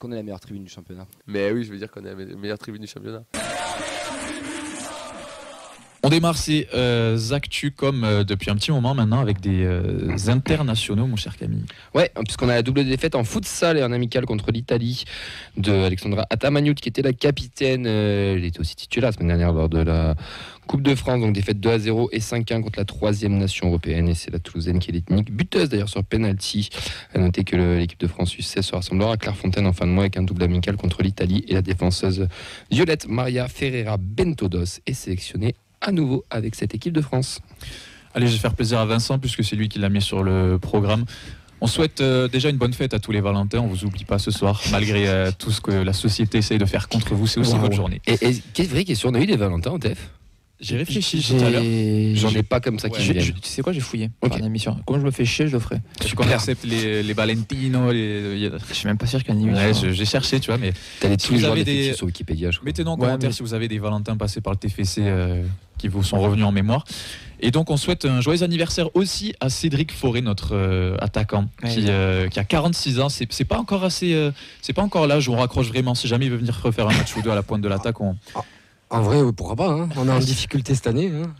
qu'on est la meilleure tribune du championnat. Mais oui, je veux dire qu'on est la meilleure tribune du championnat. On démarre ces actus comme depuis un petit moment maintenant avec des internationaux, mon cher Camille. Ouais, puisqu'on a la double défaite en futsal et en amical contre l'Italie de Alexandra Atamagnout qui était la capitaine. Elle était aussi titulaire la semaine dernière lors de la Coupe de France, donc défaite 2-0 et 5-1 contre la 3e nation européenne. Et c'est la Toulousaine qui est l'ethnique buteuse d'ailleurs sur penalty. À noter que l'équipe de France U16 se rassemblera à Clairefontaine en fin de mois avec un double amical contre l'Italie. Et la défenseuse Violette Maria Ferreira Bentodos est sélectionnée à nouveau avec cette équipe de France. Allez, je vais faire plaisir à Vincent puisque c'est lui qui l'a mis sur le programme. On souhaite déjà une bonne fête à tous les Valentins. On vous oublie pas ce soir, malgré tout ce que la société essaye de faire contre vous. C'est aussi votre journée. Et vraie question, on a eu des Valentins en TF? J'ai réfléchi tout à l'heure. J'en ai pas comme ça qui me viennent. Tu sais quoi, j'ai fouillé par l'émission. Comme je me fais chier, je le ferai. Est-ce qu'on accepte les Valentino Je suis même pas sûr qu'il y en ait une. Ouais, j'ai cherché, tu vois, mais t'as si vous avez des sur Wikipédia, je crois. Mettez-nous en commentaire si vous avez des Valentins passés par le TFC qui vous sont revenus en mémoire. Et donc on souhaite un joyeux anniversaire aussi à Cédric Forêt, notre attaquant, qui a 46 ans. C'est pas encore assez, c'est pas encore l'âge où on raccroche vraiment. Si jamais il veut venir refaire un match ou deux à la pointe de l'attaque, En vrai, pourquoi pas, hein. On est en difficulté cette année. Hein.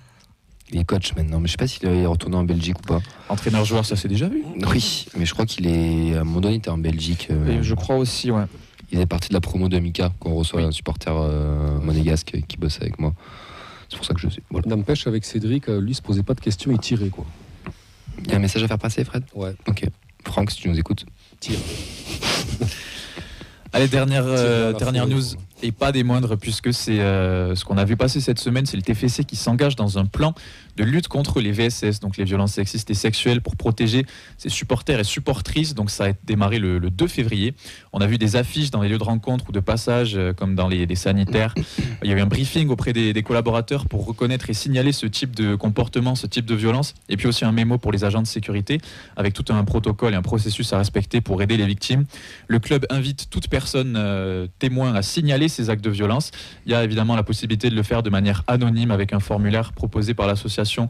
Il est coach maintenant, mais je sais pas s'il est retourné en Belgique ou pas. Entraîneur-joueur, ça s'est déjà vu. Oui, mais je crois qu'il est à un moment donné, il était en Belgique. Je crois aussi, ouais. Il est parti de la promo de Mika, qu'on reçoit un supporter monégasque qui bosse avec moi. C'est pour ça que je sais. Voilà. N'empêche, avec Cédric, lui se posait pas de questions, il tirait quoi. Il y a un message à faire passer, Fred? Ouais. Ok. Franck, si tu nous écoutes, tire. Allez, dernière news, et pas des moindres, puisque c'est ce qu'on a vu passer cette semaine, c'est le TFC qui s'engage dans un plan de lutte contre les VSS, donc les violences sexistes et sexuelles, pour protéger ses supporters et supportrices. Donc ça a démarré le 2 février. On a vu des affiches dans les lieux de rencontre ou de passage, comme dans les sanitaires. Il y a eu un briefing auprès des collaborateurs pour reconnaître et signaler ce type de comportement, ce type de violence, et puis aussi un mémo pour les agents de sécurité, avec tout un protocole et un processus à respecter pour aider les victimes. Le club invite toute personne témoin à signaler ces actes de violence. Il y a évidemment la possibilité de le faire de manière anonyme avec un formulaire proposé par l'association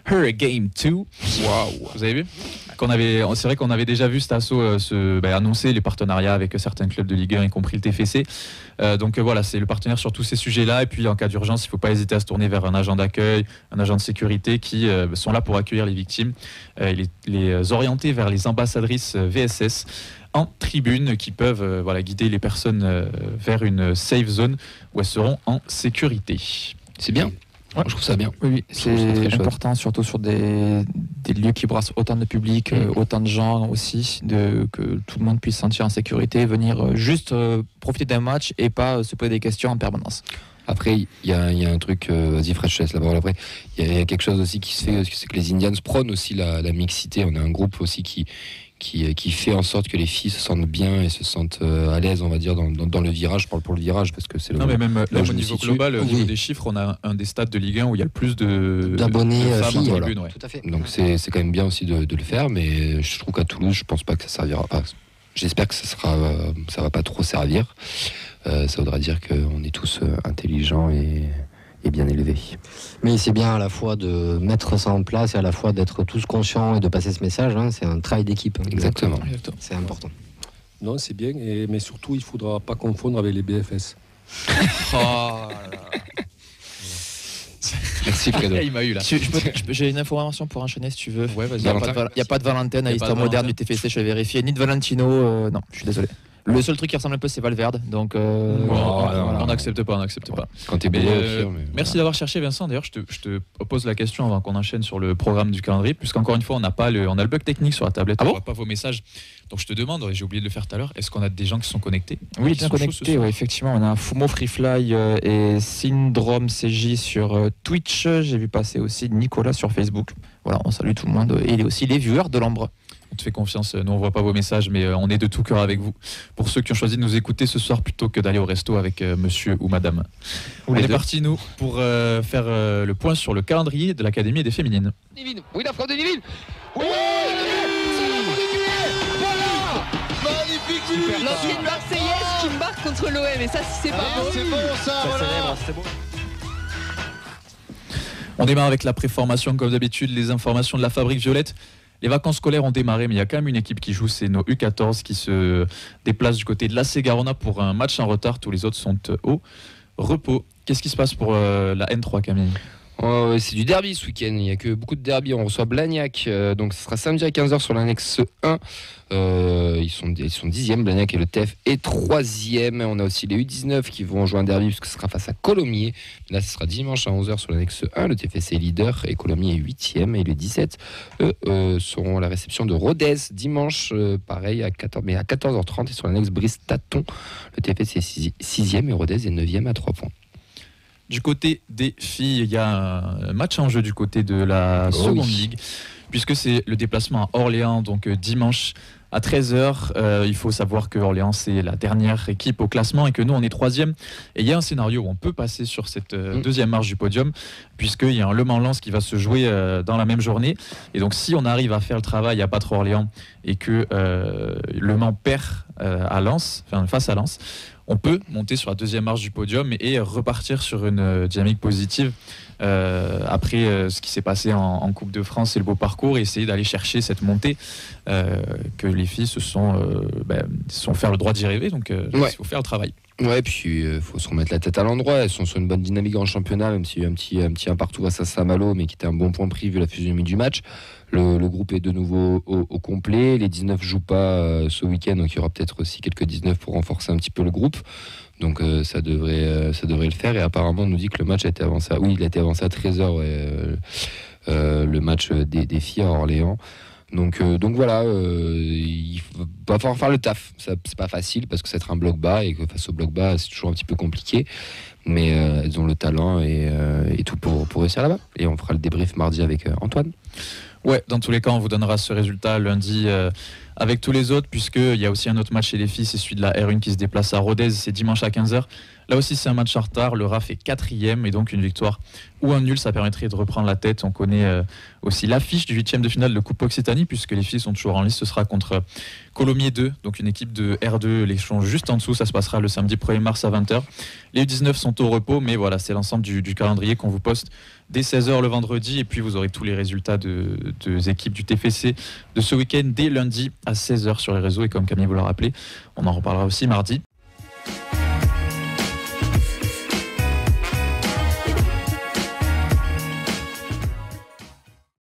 Her Game 2. Wow. Vous avez vu? C'est vrai qu'on avait déjà vu cet asso annoncer les partenariats avec certains clubs de Ligue 1, y compris le TFC. Donc voilà, c'est le partenaire sur tous ces sujets-là. Et puis en cas d'urgence, il ne faut pas hésiter à se tourner vers un agent d'accueil, un agent de sécurité qui sont là pour accueillir les victimes, les orienter vers les ambassadrices VSS en tribune qui peuvent guider les personnes vers une safe zone où elles seront en sécurité. C'est bien. Ouais, je trouve ça bien. Oui, c'est important, surtout sur des lieux qui brassent autant de public, autant de gens aussi, que tout le monde puisse se sentir en sécurité, venir juste profiter d'un match et pas se poser des questions en permanence. Après, il y a un truc, vas-y Fred, je te laisse la parole après. Il y a quelque chose aussi qui se fait, c'est que les Indians prônent aussi la mixité. On a un groupe aussi qui fait en sorte que les filles se sentent bien et se sentent à l'aise, on va dire, dans le virage. Je parle pour le virage parce que c'est le. Non, mais même là, au niveau global, au niveau des chiffres, on a un des stades de Ligue 1 où il y a le plus d'abonnés femmes filles. En tribune, ouais. Tout à fait. Donc c'est quand même bien aussi de le faire, mais je trouve qu'à Toulouse, je pense pas que ça servira. J'espère que ça va pas trop servir. Ça voudra dire qu'on est tous intelligents et bien élevés. Mais c'est bien à la fois de mettre ça en place et à la fois d'être tous conscients et de passer ce message. Hein. C'est un travail d'équipe. Hein. Exactement. C'est important. Non, c'est bien, mais surtout, il ne faudra pas confondre avec les BFS. Merci Fredo. Il m'a eu là. J'ai une information pour enchaîner si tu veux. Ouais, vas-y. Il n'y a pas de Valentin à l'histoire moderne du TFC, je vais vérifier. Ni de Valentino, non, je suis désolé. Le seul truc qui ressemble un peu, c'est Valverde. Donc, on n'accepte pas. Quand t'es beau, merci d'avoir cherché, Vincent. D'ailleurs, je te pose la question avant qu'on enchaîne sur le programme du calendrier, puisqu'encore une fois, on a le bug technique sur la tablette. On voit pas vos messages. Donc, je te demande, j'ai oublié de le faire tout à l'heure, est-ce qu'on a des gens qui sont connectés? Oui, bien connectés. Ouais, effectivement, on a Fumo Freefly et Syndrome CJ sur Twitch. J'ai vu passer aussi Nicolas sur Facebook. Voilà, on salue tout le monde. Et il est aussi les viewers de l'Ambre. On te fait confiance, nous on voit pas vos messages, mais on est de tout cœur avec vous. Pour ceux qui ont choisi de nous écouter ce soir plutôt que d'aller au resto avec monsieur ou madame. On est parti nous pour faire le point sur le calendrier de l'Académie des Féminines. Oui, la frappe de Divine. Oui, voilà, magnifique. L'ancienne Marseillaise qui marque contre l'OM, et ça c'est pas beau. C'est bon ça, voilà. C'est beau. On démarre avec la préformation comme d'habitude, les informations de la Fabrique Violette. Les vacances scolaires ont démarré, mais il y a quand même une équipe qui joue, c'est nos U14 qui se déplacent du côté de l'AC Garona pour un match en retard. Tous les autres sont au repos. Qu'est-ce qui se passe pour la N3, Camille ? C'est du derby ce week-end, il n'y a que beaucoup de derby. On reçoit Blagnac, donc ce sera samedi à 15h sur l'annexe 1. Ils sont 10e, Blagnac et le TEF est 3e. On a aussi les U19 qui vont jouer un derby puisque ce sera face à Colomiers. Là, ce sera dimanche à 11h sur l'annexe 1. Le TFC est leader et Colomiers est 8e. Et les 17, seront à la réception de Rodez dimanche, pareil, à 14h30 et sur l'annexe Brice-Taton. Le TFC est 6e et Rodez est 9e à 3 points. Du côté des filles, il y a un match en jeu du côté de la seconde ligue, puisque c'est le déplacement à Orléans, donc dimanche à 13h. Il faut savoir que Orléans, c'est la dernière équipe au classement et que nous, on est 3e. Et il y a un scénario où on peut passer sur cette deuxième marche du podium, puisqu'il y a un Le Mans-Lens qui va se jouer dans la même journée. Et donc, si on arrive à faire le travail à battre Orléans et que Le Mans perd à Lens, face à Lens, on peut monter sur la deuxième marche du podium et repartir sur une dynamique positive après ce qui s'est passé en Coupe de France et le beau parcours, et essayer d'aller chercher cette montée que les filles se sont faire le droit d'y rêver. Donc il faut faire le travail. Ouais, puis il faut se remettre la tête à l'endroit. Elles sont sur une bonne dynamique en championnat, même s'il y a eu un petit partout à Saint-Malo, mais qui était un bon point pris vu la physionomie du match. Le groupe est de nouveau au complet. Les 19 jouent pas ce week-end, donc il y aura peut-être aussi quelques 19 pour renforcer un petit peu le groupe. Donc ça devrait le faire. Et apparemment, on nous dit que le match a été avancé il a été avancé à 13h, le match des filles à Orléans. Donc voilà, il va falloir faire le taf. C'est pas facile parce que c'est un bloc bas et que face au bloc bas, c'est toujours un petit peu compliqué. Mais elles ont le talent et tout pour réussir là-bas. Et on fera le débrief mardi avec Antoine. Ouais, dans tous les cas, on vous donnera ce résultat lundi avec tous les autres, puisqu'il y a aussi un autre match chez les filles, c'est celui de la R1 qui se déplace à Rodez, c'est dimanche à 15h. Là aussi, c'est un match en retard. Le RAF est 4e et donc une victoire ou un nul, ça permettrait de reprendre la tête. On connaît aussi l'affiche du 8e de finale de Coupe Occitanie, puisque les filles sont toujours en lice. Ce sera contre Colomiers 2, donc une équipe de R2, l'échelon juste en dessous. Ça se passera le samedi 1er mars à 20h. Les U19 sont au repos, mais voilà, c'est l'ensemble du calendrier qu'on vous poste dès 16h le vendredi. Et puis vous aurez tous les résultats des équipes du TFC de ce week-end dès lundi à 16h sur les réseaux. Et comme Camille vous l'a rappelé, on en reparlera aussi mardi